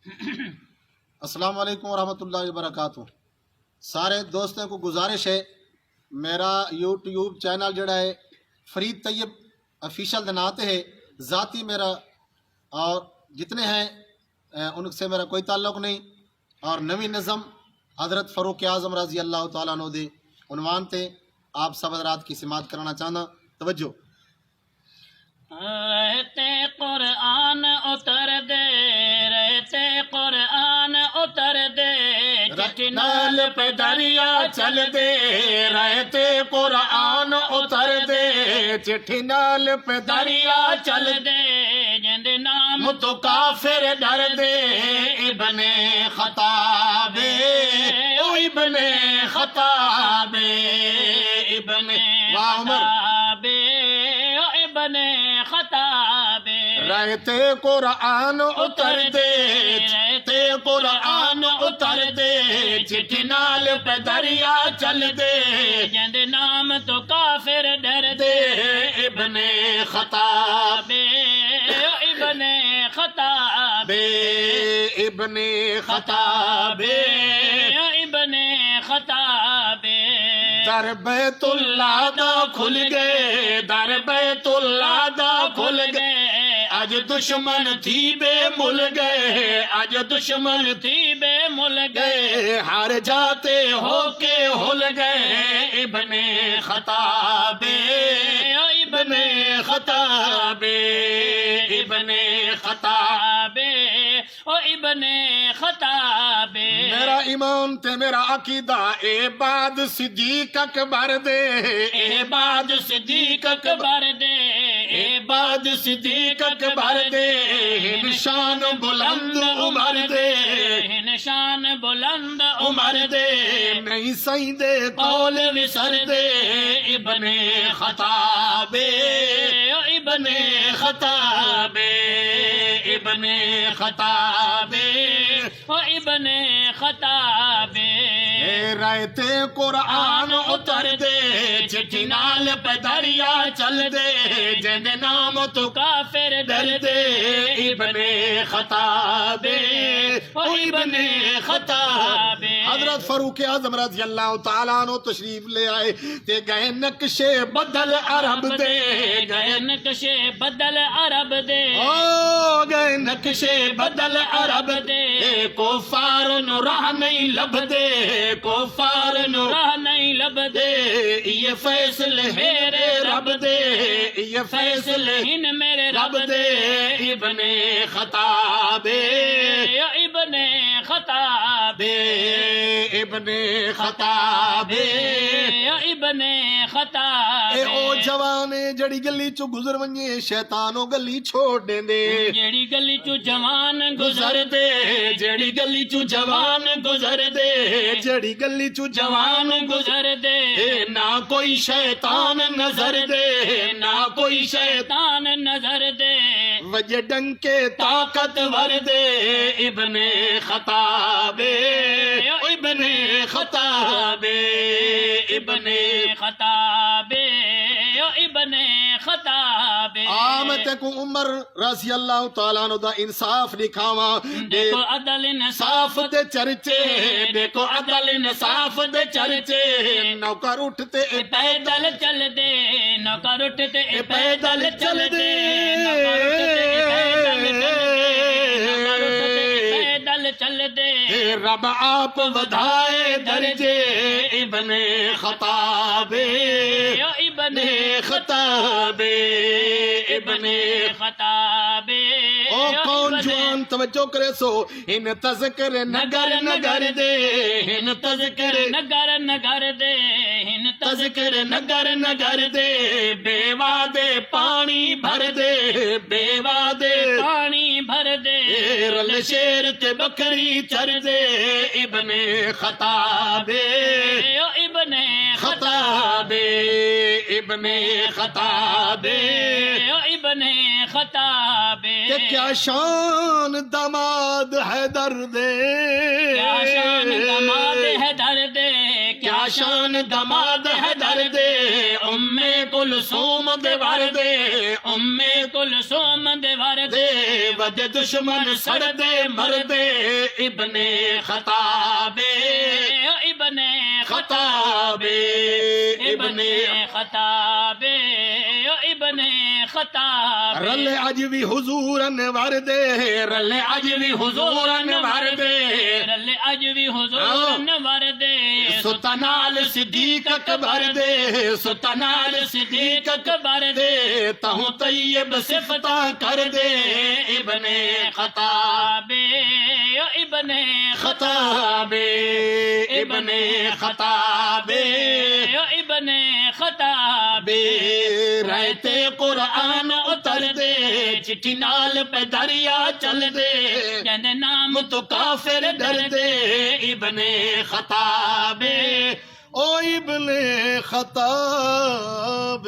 अस्सलाम वालेकुम वरहमतुल्लाहि वबरकातुहू। सारे दोस्तों को गुजारिश है, मेरा यूट्यूब चैनल जड़ा है फरीद तैयब ऑफिशियल के नाते है, ज़ाती मेरा और जितने हैं उनसे मेरा कोई ताल्लुक़ नहीं। और नवी नज़म हज़रत फ़ारूक आज़म रज़ी अल्लाह तआला अन्हु दे उन्वान ते आप सब हज़रात की समात करना चाहना। तवज्जो। रहते कुरान उतर दे, रहते कुरान उतर दे, चिट्ठी नाल पे दरिया चल दे। रहते कुरान उतर दे, चिट्ठी नाल पे दरिया चल दे। जिंदे नाम तो काफिर डर दे, इब्ने खताबे ओ इब्ने खताबे, इब्ने खताबे ओ इब्ने खताबे। रहते कुरान उतर दे, रहते कुरान उतर दे, चिट्ठी नाल पे दरिया चल दे। जिंदे नाम तो काफिर डर दे, इब्ने खताबे इब्ने खताबे, इब्ने खताबे इब्ने खताबे। दर बैतुल्लाह दा खुल गए, दर बैतुल्लाह दा खुल गए। आज दुश्मन थी बेमुल गए, आज दुश्मन थी बेमुल गए। हार जाते होके हुल गए, इब्ने खताबे इब्ने खताबे, इब्ने खताबे ओ इब्ने खताबे। मेरा ईमान ते मेरा अकीदा ए बाद सिद्दीक अकबर दे, ए बाद सिद्दीक अकबर दे, ए बाद सिद्दीक अकबर दे। निशान बुलंद उमर दे, निशान बुलंद उमर दे। नहीं सही दे कौल विसर दे, इब्ने खताबे इब्ने खताबे, इब्ने खताबे ओ इब्ने खताबे। रहते कुरान उतर दे, चिट्ठी नाल पे दरिया चल दे। जिंदे नाम तो काफिर डर दे, इब्ने खताबे ओ इब्ने खताबे। हजरत फारूक आज़म रज़ी अल्लाह तआला अन्हु तशरीफ ले आए ते गए नक्शे बदल अरब दे, गए नक्शे बदल अरब दे, ओ गए नक्शे बदल अरब दे। कुफार नु राह नहीं लभदे, कुफार नु राह नहीं लभदे। ये फैसले मेरे रब दे, ये फैसले इन मेरे रब दे। इब्ने खताबे इब्ने खताबे, इब्ने खताबे इब्ने खताबे। ओ जवाने जड़ी गली चो गुजर वने, शैतानो गली छोड़ देंदे। जेड़ी गली चो जवान गुजर दे, जेड़ी गली चो जवान गुजर दे, जेड़ी गली चो जवान गुजर दे। ना कोई शैतान नजर दे, ना कोई शैतान नजर दे। वजे डंके ताकतवर दे, इब्ने खताबे इब्ने खताबे, इब्ने खताबे इब्ने खताबे। आमत को उमर रज़ी अल्लाह तआला अन्हु दा इंसाफ दिखावा। देखो अदल इंसाफ दे चर्चे, देखो अदल इंसाफ दे चर्चे। नौकर उठते पैदल चल दे, नौकर उठते पैदल चल दे, नौकर उठते पैदल चल दे। रब आप वधाए दर्जे, इब्ने खताबे इब्ने खताबे, इब्ने खताबे। ओ कौन जवान तवज्जो करे सो, इन तज़किर नगर नगर दे, इन तज़किर नगर नगर दे, इन तज़किर नगर नगर दे। बेवा दे पानी भर दे, बेवा दे पानी भर दे। रल शेर ते बकरी चर दे, इब्ने खताबे इब्ने खताबे, इब्ने खताबे इब्ने खताबे। क्या शान दमाद है दर्दे, क्या शान दमाद है दर्दे, क्या شان دماد حیدر دے ام کلثوم دے وردے ام کلثوم دے وردے وجہ دشمن سردے مردے ابن خطاب ابن خطاب ابن خطاب ابن خطاب رل اج بھی حضور انور دے رل اج بھی حضور انور دے رل اج بھی حضور انور دے سلطانال صدیق اکبر دے سلطانال صدیق اکبر دے تہوں طیب صفتاں کر دے ابن خطاب ابن خطاب ابن خطاب ابن خطاب رائتے قرآن اتر دے چٹھی نال پہ دریا چل دے کہندے نام تو کافر ڈر دے ابن خطاب او ابن خطاب